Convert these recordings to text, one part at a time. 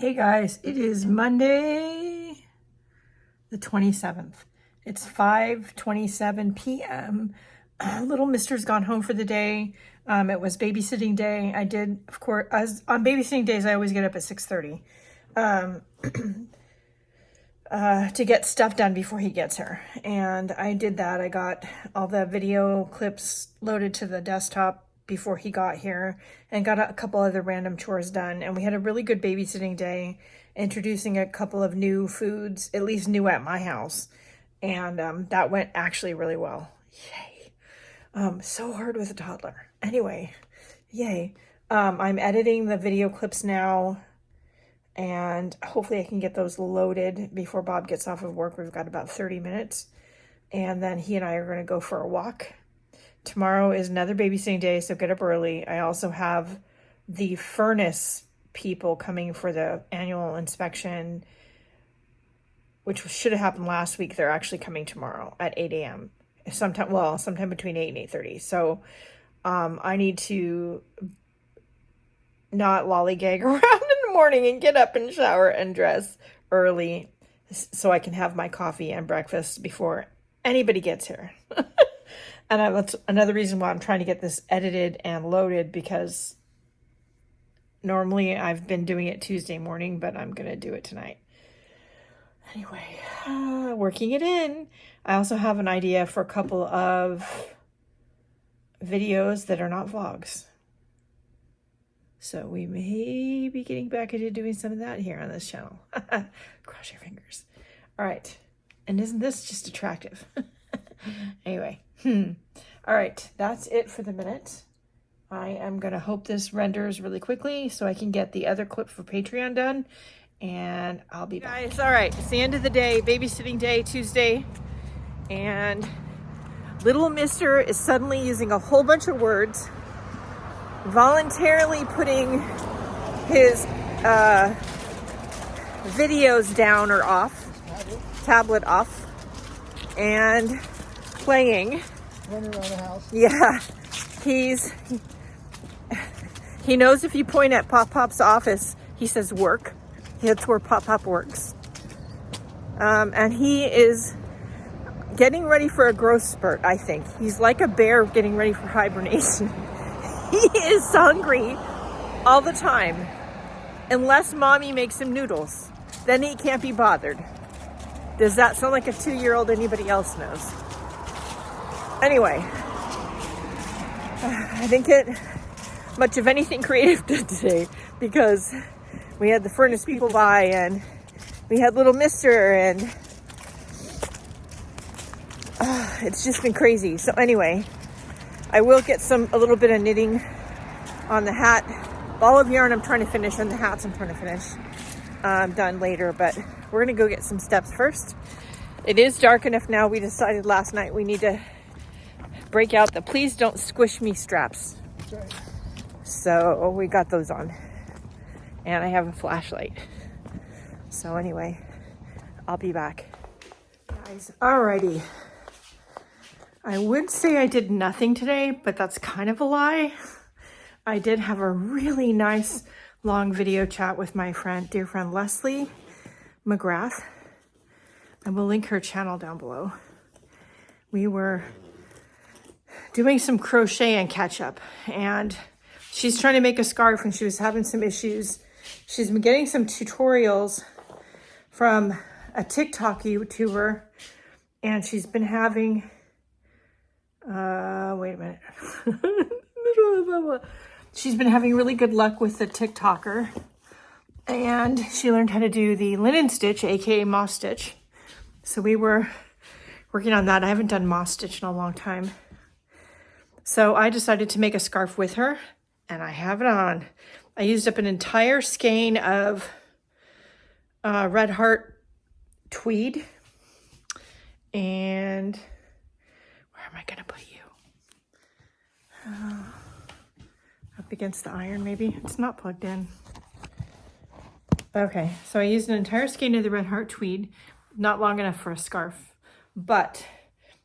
Hey guys, it is Monday the 27th. It's 5:27 p.m. Little Mister's gone home for the day. It was babysitting day. I did, of course, as on babysitting days, I always get up at 6:30 to get stuff done before he gets here. And I did that. I got all the video clips loaded to the desktop before he got here and got a couple other random chores done. And we had a really good babysitting day, introducing a couple of new foods, at least new at my house. And that went actually really well. Yay. So hard with a toddler. Anyway, yay. I'm editing the video clips now, and hopefully I can get those loaded before Bob gets off of work. We've got about 30 minutes. And then he and I are going to go for a walk. Tomorrow is another babysitting day, so get up early. I also have the furnace people coming for the annual inspection, which should have happened last week. They're actually coming tomorrow at 8 a.m. Sometime between 8 and 8:30. So I need to not lollygag around in the morning and get up and shower and dress early so I can have my coffee and breakfast before anybody gets here. And that's another reason why I'm trying to get this edited and loaded, because normally I've been doing it Tuesday morning, but I'm going to do it tonight. Anyway, working it in. I also have an idea for a couple of videos that are not vlogs. So we may be getting back into doing some of that here on this channel. Cross your fingers. All right. And isn't this just attractive? Anyway. All right. That's it for the minute. I am going to hope this renders really quickly so I can get the other clip for Patreon done. And I'll be back. Guys, all right. It's the end of the day. Babysitting day, Tuesday. And little Mister is suddenly using a whole bunch of words, voluntarily putting his videos down or off, tablet off, and playing. Running around the house. Yeah, he knows if you point at Pop Pop's office, he says work. That's where Pop Pop works. And he is getting ready for a growth spurt, I think. He's like a bear getting ready for hibernation. He is hungry all the time, unless mommy makes him noodles. Then he can't be bothered. Does that sound like a 2-year-old anybody else knows? Anyway, I didn't get much of anything creative done today because we had the furnace people by and we had little Mister, and it's just been crazy. So anyway, I will get a little bit of knitting on the hat. Ball of yarn I'm trying to finish, and the hats I'm trying to finish done later, but we're gonna go get some steps first. It is dark enough now. We decided last night we need to break out the please don't squish me straps. That's right. So we got those on, and I have a flashlight. So anyway, I'll be back. Guys, alrighty. I would say I did nothing today, but that's kind of a lie. I did have a really nice long video chat with my dear friend Leslie McGrath. I will link her channel down below. We were doing some crochet and catch up, and she's trying to make a scarf and she was having some issues. She's been getting some tutorials from a TikTok YouTuber, and she's been having wait a minute. She's been having really good luck with the TikToker, and she learned how to do the linen stitch, aka moss stitch. So we were working on that. I haven't done moss stitch in a long time. So I decided to make a scarf with her, and I have it on. I used up an entire skein of Red Heart tweed. And where am I going to put you? Up against the iron, maybe? It's not plugged in. Okay, so I used an entire skein of the Red Heart tweed. Not long enough for a scarf, but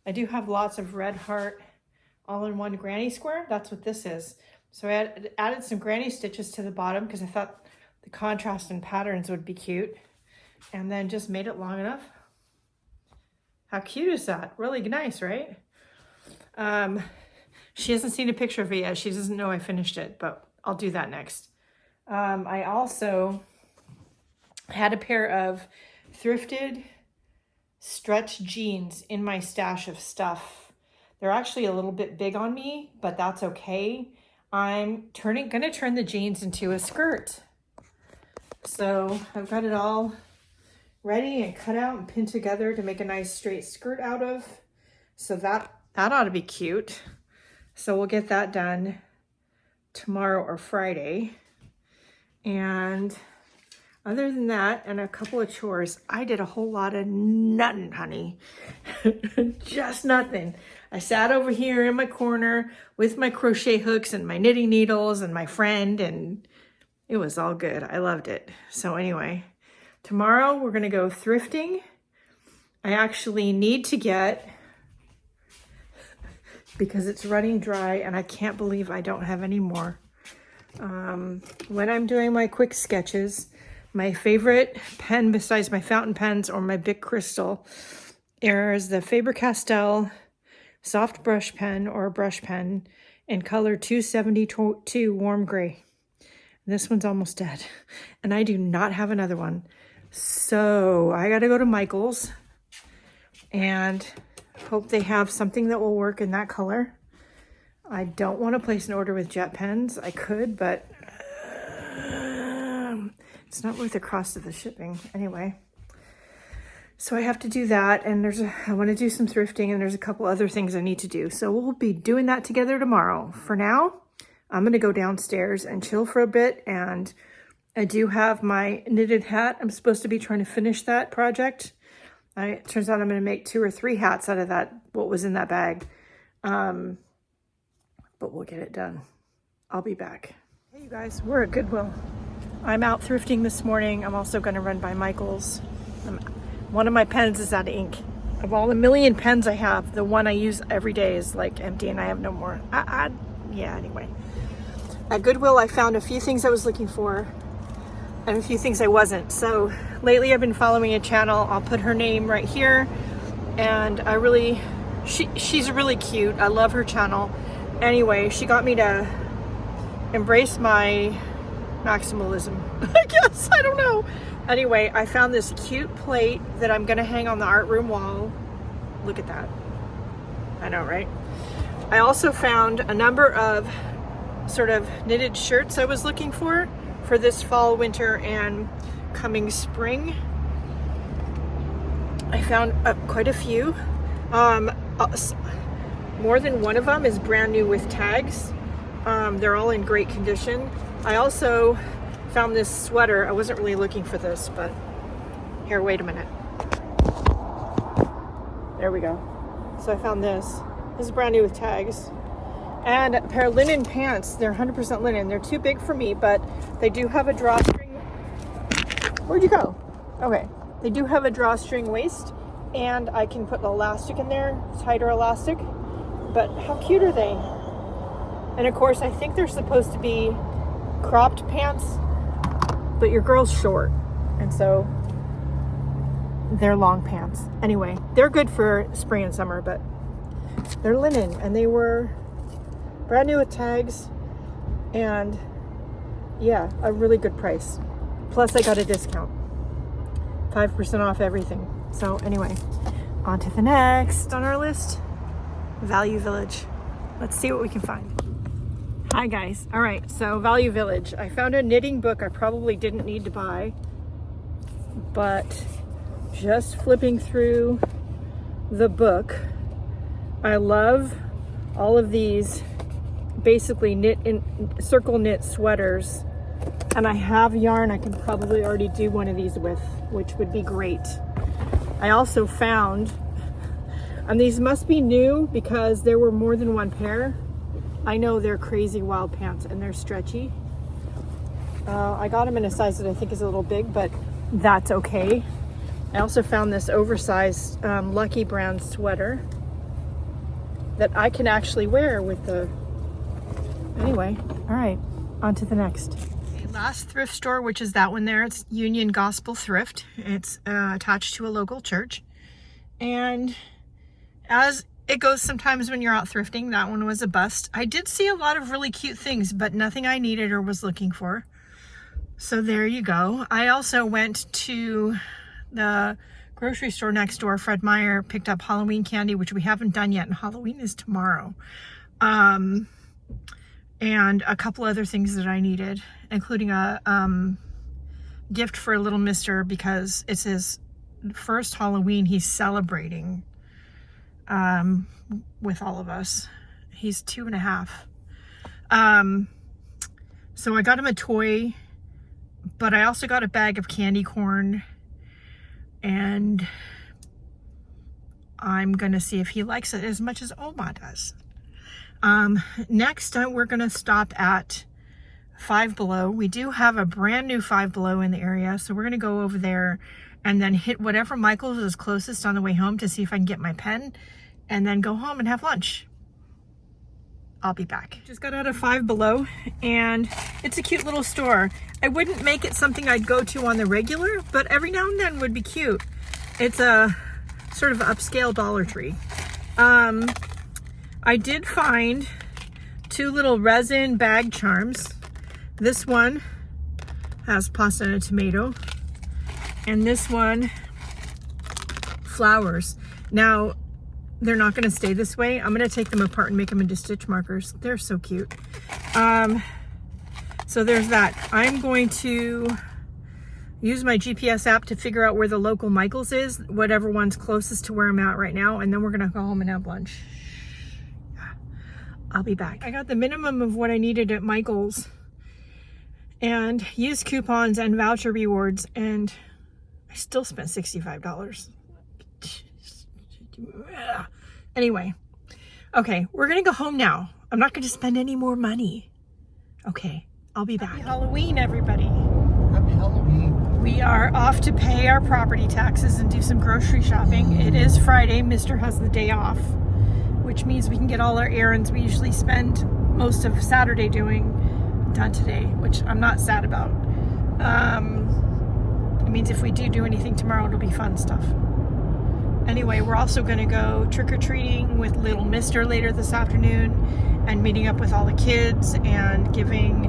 I do have lots of Red Heart all-in-one granny square. That's what this is. So I added some granny stitches to the bottom because I thought the contrast and patterns would be cute. And then just made it long enough. How cute is that? Really nice, right? She hasn't seen a picture of it yet. She doesn't know I finished it, but I'll do that next. I also had a pair of thrifted stretch jeans in my stash of stuff. They're actually a little bit big on me, but that's okay. I'm gonna turn the jeans into a skirt. So I've got it all ready and cut out and pinned together to make a nice straight skirt out of. So that ought to be cute. So we'll get that done tomorrow or Friday. And other than that, and a couple of chores, I did a whole lot of nothing, honey. Just nothing. I sat over here in my corner with my crochet hooks and my knitting needles and my friend, and it was all good. I loved it. So anyway, tomorrow we're gonna go thrifting. I actually need to get, because it's running dry and I can't believe I don't have any more. When I'm doing my quick sketches, my favorite pen besides my fountain pens or my Bic Crystal is the Faber-Castell soft brush pen or brush pen in color 272 warm gray. This one's almost dead and I do not have another one. So I got to go to Michael's and hope they have something that will work in that color. I don't want to place an order with Jet Pens. I could, but it's not worth the cost of the shipping anyway. So I have to do that, and I want to do some thrifting, and there's a couple other things I need to do. So we'll be doing that together tomorrow. For now, I'm going to go downstairs and chill for a bit, and I do have my knitted hat. I'm supposed to be trying to finish that project. It turns out I'm going to make 2 or 3 hats out of that, what was in that bag. But we'll get it done. I'll be back. Hey, you guys, we're at Goodwill. I'm out thrifting this morning. I'm also going to run by Michael's. One of my pens is out of ink. Of all the million pens I have, the one I use every day is like empty and I have no more. Yeah, anyway. At Goodwill, I found a few things I was looking for and a few things I wasn't. So lately I've been following a channel. I'll put her name right here. And she's really cute. I love her channel. Anyway, she got me to embrace my maximalism, I guess. I don't know. Anyway, I found this cute plate that I'm going to hang on the art room wall. Look at that. I know, right? I also found a number of sort of knitted shirts I was looking for this fall, winter, and coming spring. I found quite a few. More than one of them is brand new with tags. They're all in great condition. I also found this sweater. I wasn't really looking for this, but here, wait a minute. There we go. So I found this. This is brand new with tags. And a pair of linen pants. They're 100% linen. They're too big for me, but they do have a drawstring. Where'd you go? Okay. They do have a drawstring waist, and I can put an elastic in there, tighter elastic. But how cute are they? And of course, I think they're supposed to be cropped pants, but your girl's short, and so they're long pants. Anyway, they're good for spring and summer, but they're linen, and they were brand new with tags, and yeah, a really good price. Plus I got a discount, 5% off everything. So anyway, on to the next on our list, Value Village. Let's see what we can find. Hi guys. All right, so Value Village. I found a knitting book I probably didn't need to buy, but just flipping through the book, I love all of these basically circle knit sweaters, and I have yarn I can probably already do one of these with, which would be great. I also found, and these must be new because there were more than one pair. I know they're crazy wild pants and they're stretchy. I got them in a size that I think is a little big, but that's okay. I also found this oversized Lucky Brand sweater that I can actually wear with the, anyway, all right, on to the next. Last thrift store, which is that one there, it's Union Gospel Thrift. It's attached to a local church. And as it goes sometimes when you're out thrifting, that one was a bust. I did see a lot of really cute things, but nothing I needed or was looking for. So there you go. I also went to the grocery store next door, Fred Meyer, picked up Halloween candy, which we haven't done yet, and Halloween is tomorrow. And a couple other things that I needed, including a gift for little mister, because it's his first Halloween he's celebrating with all of us. He's 2.5. So I got him a toy, but I also got a bag of candy corn, and I'm gonna see if he likes it as much as Oma does. Next, we're gonna stop at Five Below. We do have a brand new Five Below in the area, so we're gonna go over there and then hit whatever Michael's is closest on the way home to see if I can get my pen, and then go home and have lunch. I'll be back. Just got out of Five Below, and it's a cute little store. I wouldn't make it something I'd go to on the regular, but every now and then would be cute. It's a sort of upscale Dollar Tree. I did find 2 little resin bag charms. This one has pasta and a tomato, and this one flowers. Now, they're not going to stay this way. I'm going to take them apart and make them into stitch markers. They're so cute. So there's that. I'm going to use my GPS app to figure out where the local Michael's is, whatever one's closest to where I'm at right now, and then we're going to go home and have lunch. I'll be back. I got the minimum of what I needed at Michael's and used coupons and voucher rewards, and I still spent $65. Anyway, okay, we're gonna go home now. I'm not gonna spend any more money. Okay, I'll be back. Happy Halloween, everybody. Happy Halloween. We are off to pay our property taxes and do some grocery shopping. It is Friday. Mr. has the day off, which means we can get all our errands we usually spend most of Saturday doing done today, which I'm not sad about. It means if we do anything tomorrow, it'll be fun stuff. Anyway, we're also going to go trick-or-treating with little mister later this afternoon, and meeting up with all the kids and giving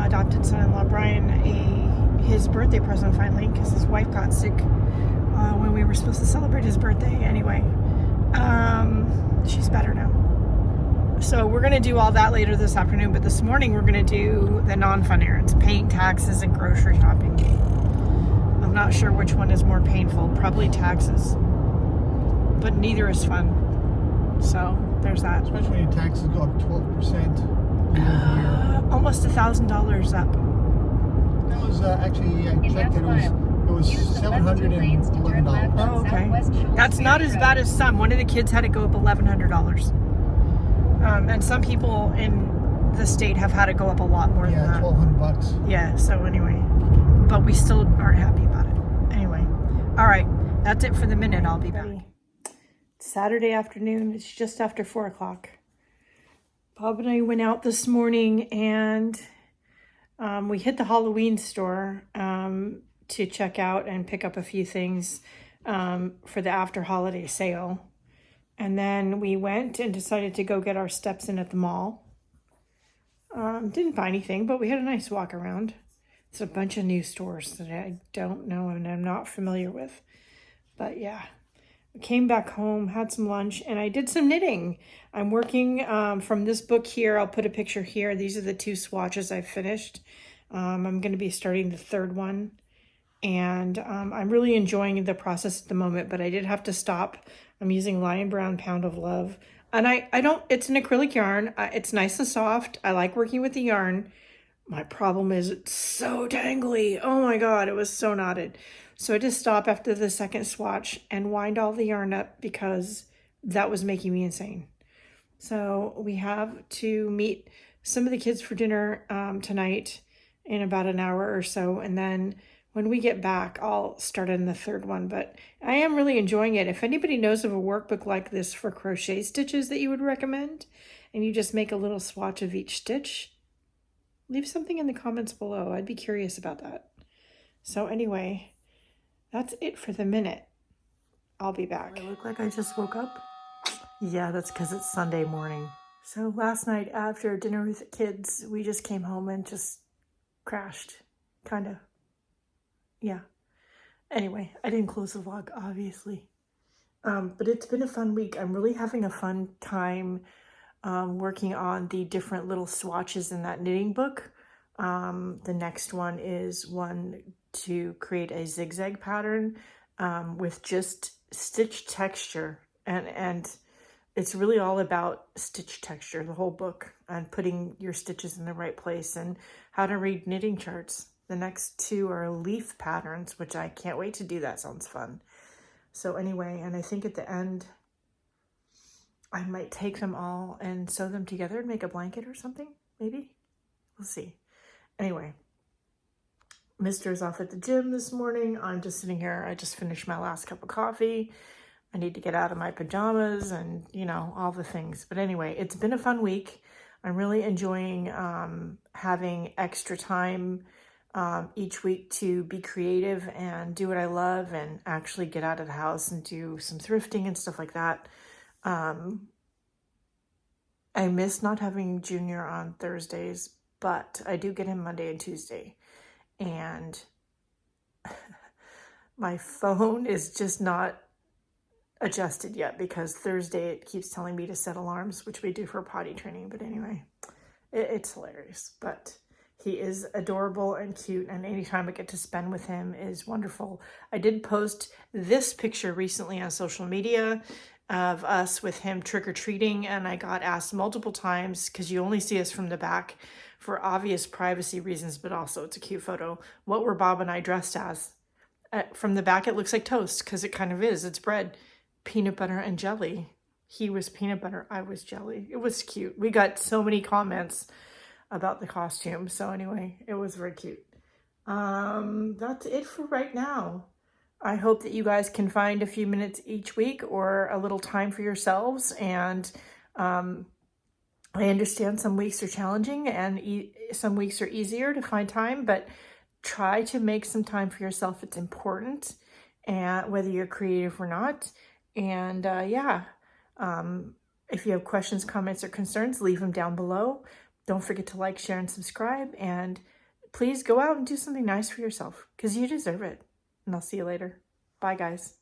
adopted son-in-law Brian his birthday present finally, because his wife got sick when we were supposed to celebrate his birthday. Anyway, she's better now. So we're going to do all that later this afternoon, but this morning we're going to do the non-fun errands, paying taxes and grocery shopping. I'm not sure which one is more painful, probably taxes, but neither is fun. So there's that. Especially when your taxes go up 12% year over year. Almost $1,000 up. That was actually, I checked it, it was $711. Oh, okay. That's not as bad as some. One of the kids had to go up $1,100. And some people in the state have had to go up a lot more than that. $1,200. Yeah, so anyway, but we still aren't happy about it. Anyway, all right, that's it for the minute. I'll be back. Saturday afternoon, it's just after 4 o'clock. Bob and I went out this morning, and we hit the Halloween store to check out and pick up a few things for the after holiday sale. And then we went and decided to go get our steps in at the mall. Didn't buy anything, but we had a nice walk around. It's a bunch of new stores that I don't know and I'm not familiar with. But yeah, I came back home, had some lunch, and I did some knitting. I'm working from this book here. I'll put a picture here. These are the 2 swatches I've finished. I'm going to be starting the 3rd one. And I'm really enjoying the process at the moment, but I did have to stop. I'm using Lion Brown Pound of Love. And I don't, it's an acrylic yarn. It's nice and soft. I like working with the yarn. My problem is it's so tangly. Oh my God, it was so knotted. So I just stopped after the 2nd swatch and wind all the yarn up because that was making me insane. So we have to meet some of the kids for dinner tonight in about an hour or so. And then when we get back, I'll start on the 3rd one, but I am really enjoying it. If anybody knows of a workbook like this for crochet stitches that you would recommend, and you just make a little swatch of each stitch, Leave something in the comments below. I'd be curious about that. So anyway, that's it for the minute. I'll be back. Do I look like I just woke up? Yeah, that's because it's Sunday morning. So last night after dinner with the kids, we just came home and just crashed. Kind of. Yeah. Anyway, I didn't close the vlog, obviously. But it's been a fun week. I'm really having a fun time working on the different little swatches in that knitting book. The next one is one to create a zigzag pattern with just stitch texture, and it's really all about stitch texture, the whole book, and putting your stitches in the right place and how to read knitting charts. The next two are leaf patterns, which I can't wait to do. That sounds fun. So anyway, and I think at the end I might take them all and sew them together and make a blanket or something, maybe. We'll see. Anyway, Mister's off at the gym this morning. I'm just sitting here. I just finished my last cup of coffee. I need to get out of my pajamas and, you know, all the things. But anyway, it's been a fun week. I'm really enjoying having extra time each week to be creative and do what I love and actually get out of the house and do some thrifting and stuff like that. I miss not having Junior on Thursdays, but I do get him Monday and Tuesday. And my phone is just not adjusted yet because Thursday it keeps telling me to set alarms, which we do for potty training. But anyway, it's hilarious. But he is adorable and cute, and anytime I get to spend with him is wonderful. I did post this picture recently on social media of us with him trick-or-treating, and I got asked multiple times, because you only see us from the back for obvious privacy reasons, but also it's a cute photo, what were Bob and I dressed as? From the back it looks like toast, because it kind of is. It's bread, peanut butter and jelly. He was peanut butter, I was jelly. It was cute. We got so many comments about the costume. So anyway, it was very cute. That's it for right now. I hope that you guys can find a few minutes each week or a little time for yourselves. And I understand some weeks are challenging and some weeks are easier to find time, but try to make some time for yourself. It's important, and whether you're creative or not. And yeah, if you have questions, comments, or concerns, leave them down below. Don't forget to like, share, and subscribe. And please go out and do something nice for yourself because you deserve it. And I'll see you later. Bye, guys.